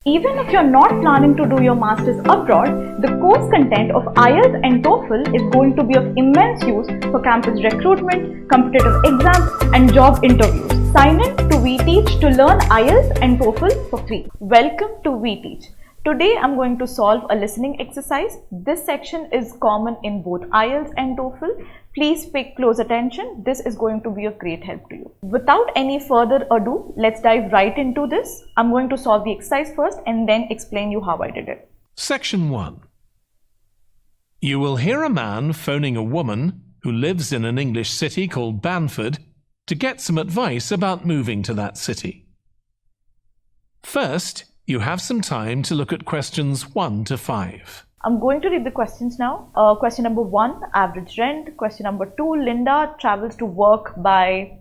Even if you're not planning to do your masters abroad, the course content of IELTS and TOEFL is going to be of immense use for campus recruitment, competitive exams and job interviews. Sign in to Veteach to learn IELTS and TOEFL for free. Welcome to Veteach. Today I'm going to solve a listening exercise. This section is common in both IELTS and TOEFL. Please pay close attention. This is going to be of great help to you. Without any further ado, let's dive right into this. I'm going to solve the exercise first and then explain you how I did it. Section 1. You will hear a man phoning a woman who lives in an English city called Banford to get some advice about moving to that city. First, you have some time to look at questions 1 to 5. I'm going to read the questions now. Question number 1, average rent. Question number 2, Linda travels to work by.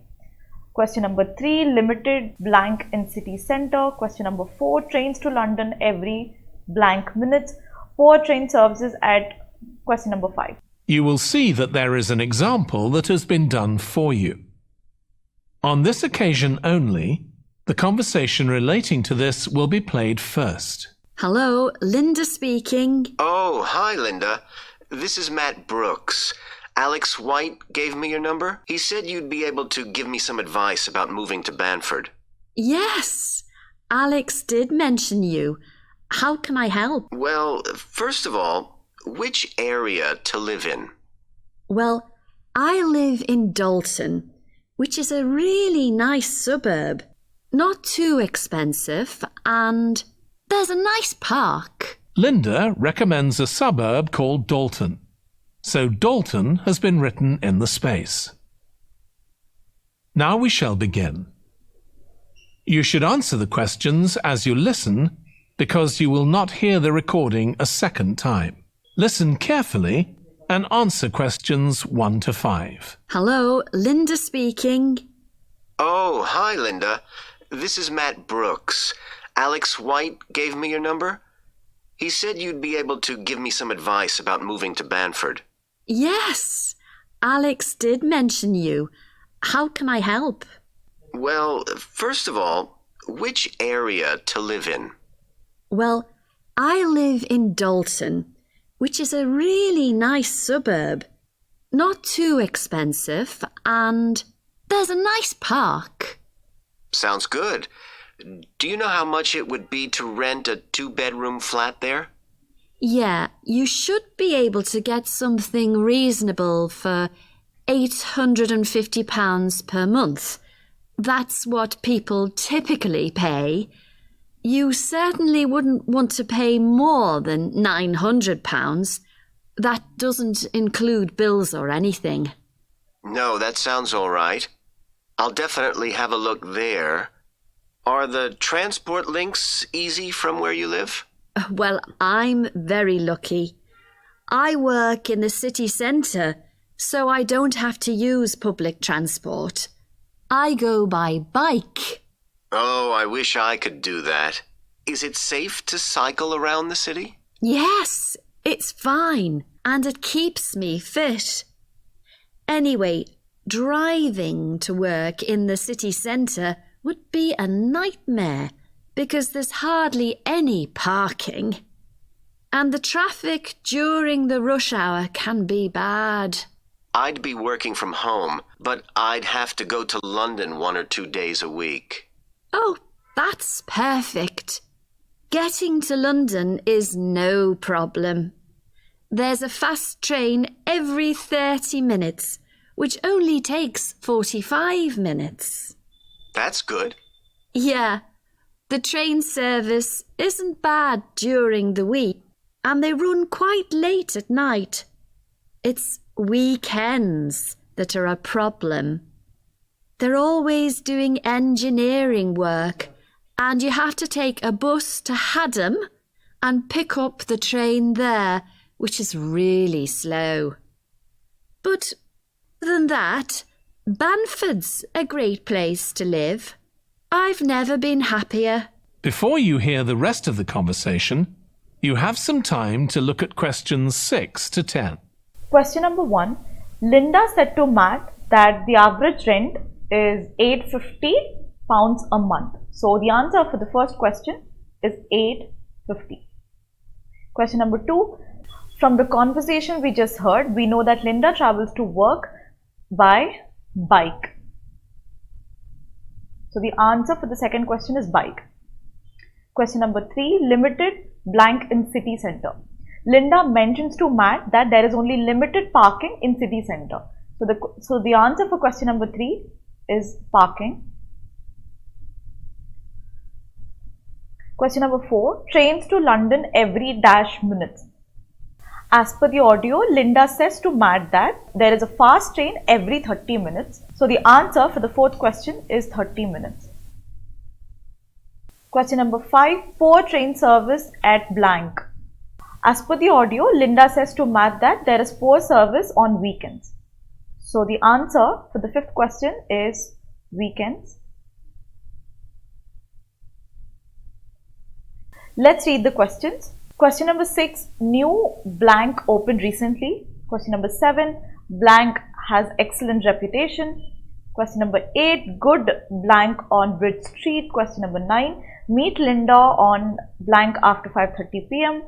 Question number 3, limited blank in city centre. Question number 4, trains to London every blank minutes. 4 train services at. Question number 5. You will see that there is an example that has been done for you. On this occasion only, the conversation relating to this will be played first. Hello, Linda speaking. Oh, hi, Linda. This is Matt Brooks. Alex White gave me your number. He said you'd be able to give me some advice about moving to Banford. Yes, Alex did mention you. How can I help? Well, first of all, which area to live in? Well, I live in Dalton, which is a really nice suburb. Not too expensive, and there's a nice park. Linda recommends a suburb called Dalton, so Dalton has been written in the space. Now we shall begin. You should answer the questions as you listen because you will not hear the recording a second time. Listen carefully and answer questions 1 to 5. Hello, Linda speaking. Oh, hi, Linda. This is Matt Brooks. Alex White gave me your number. He said you'd be able to give me some advice about moving to Banford. Yes, Alex did mention you. How can I help? Well, first of all, which area to live in? Well, I live in Dalton, which is a really nice suburb. Not too expensive, and there's a nice park. Sounds good. Do you know how much it would be to rent a 2-bedroom flat there? Yeah, you should be able to get something reasonable for £850 per month. That's what people typically pay. You certainly wouldn't want to pay more than £900. That doesn't include bills or anything. No, that sounds all right. I'll definitely have a look there. Are the transport links easy from where you live? Well, I'm very lucky. I work in the city centre, so I don't have to use public transport. I go by bike. Oh, I wish I could do that. Is it safe to cycle around the city? Yes, it's fine, and it keeps me fit. Anyway, driving to work in the city centre would be a nightmare because there's hardly any parking. And the traffic during the rush hour can be bad. I'd be working from home, but I'd have to go to London 1 or 2 days a week. Oh, that's perfect. Getting to London is no problem. There's a fast train every 30 minutes, which only takes 45 minutes. That's good. Yeah, the train service isn't bad during the week, and they run quite late at night. It's weekends that are a problem. They're always doing engineering work, and you have to take a bus to Haddam and pick up the train there, which is really slow. But other than that, Banford's a great place to live. I've never been happier. Before you hear the rest of the conversation, you have some time to look at questions 6 to 10. Question number 1. Linda said to Matt that the average rent is £850 a month. So the answer for the first question is 8:50. Question number 2. From the conversation we just heard, we know that Linda travels to work by bike. So the answer for the second question is bike. Question number 3. Limited blank in city center. Linda mentions to Matt that there is only limited parking in city center. So the answer for question number 3 is parking. Question number 4. Trains to London every dash minutes. As per the audio, Linda says to Matt that there is a fast train every 30 minutes. So the answer for the fourth question is 30 minutes. Question number 5. Poor train service at blank. As per the audio, Linda says to Matt that there is poor service on weekends. So the answer for the fifth question is weekends. Let's read the questions. Question number 6, new blank opened recently. Question number 7, blank has excellent reputation. Question number 8, good blank on Bridge Street. Question number 9, meet Linda on blank after 5:30 p.m.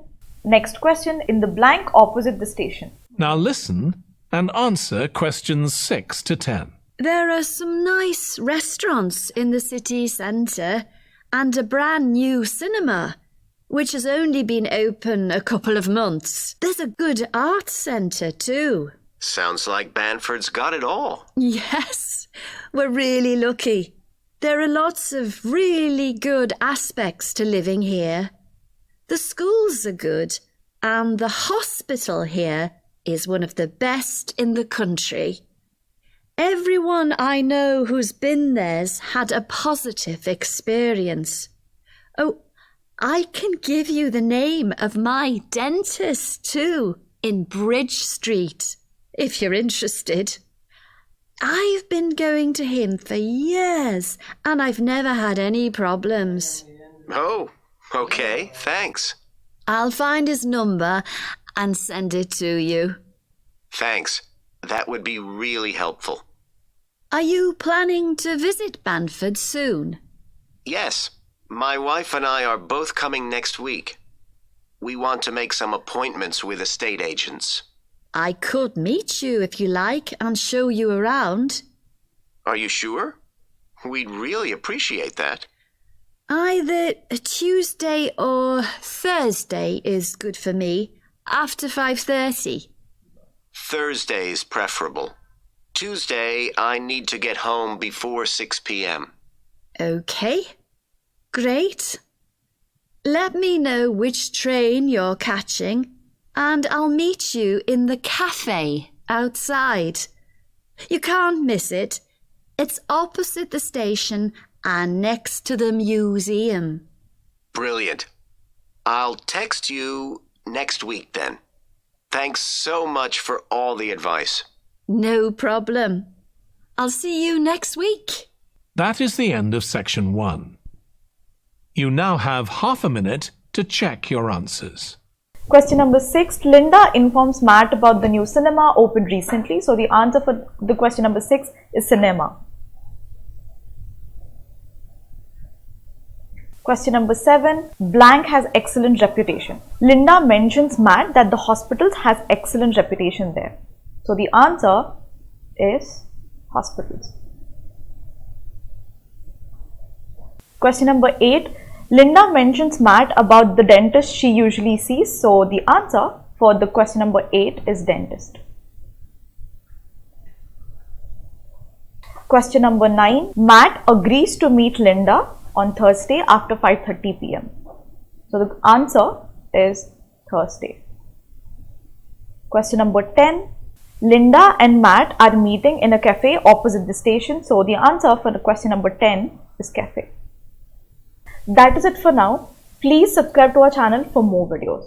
Next question, in the blank opposite the station. Now listen and answer questions 6 to 10. There are some nice restaurants in the city centre and a brand new cinema, which has only been open a couple of months. There's a good art centre too. Sounds like Banford's got it all. Yes, we're really lucky. There are lots of really good aspects to living here. The schools are good, and the hospital here is one of the best in the country. Everyone I know who's been there's had a positive experience. Oh, I can give you the name of my dentist too, in Bridge Street, if you're interested. I've been going to him for years and I've never had any problems. Oh, okay, thanks. I'll find his number and send it to you. Thanks. That would be really helpful. Are you planning to visit Banford soon? Yes. My wife and I are both coming next week. We want to make some appointments with estate agents. I could meet you if you like and show you around. Are you sure? We'd really appreciate that. Either Tuesday or Thursday is good for me, after 5:30. Thursday is preferable. Tuesday, I need to get home before 6 p.m. Okay. Great. Let me know which train you're catching and I'll meet you in the cafe outside. You can't miss it. It's opposite the station and next to the museum. Brilliant. I'll text you next week then. Thanks so much for all the advice. No problem. I'll see you next week. That is the end of section 1. You now have half a minute to check your answers. Question number 6, Linda informs Matt about the new cinema opened recently. So the answer for the question number 6 is cinema. Question number 7, blank has excellent reputation. Linda mentions Matt that the hospitals has excellent reputation there. So the answer is hospitals. Question number 8, Linda mentions Matt about the dentist she usually sees. So the answer for the question number 8 is dentist. Question number 9, Matt agrees to meet Linda on Thursday after 5:30 p.m. So the answer is Thursday. Question number 10, Linda and Matt are meeting in a cafe opposite the station. So the answer for the question number 10 is cafe. That is it for now. Please subscribe to our channel for more videos.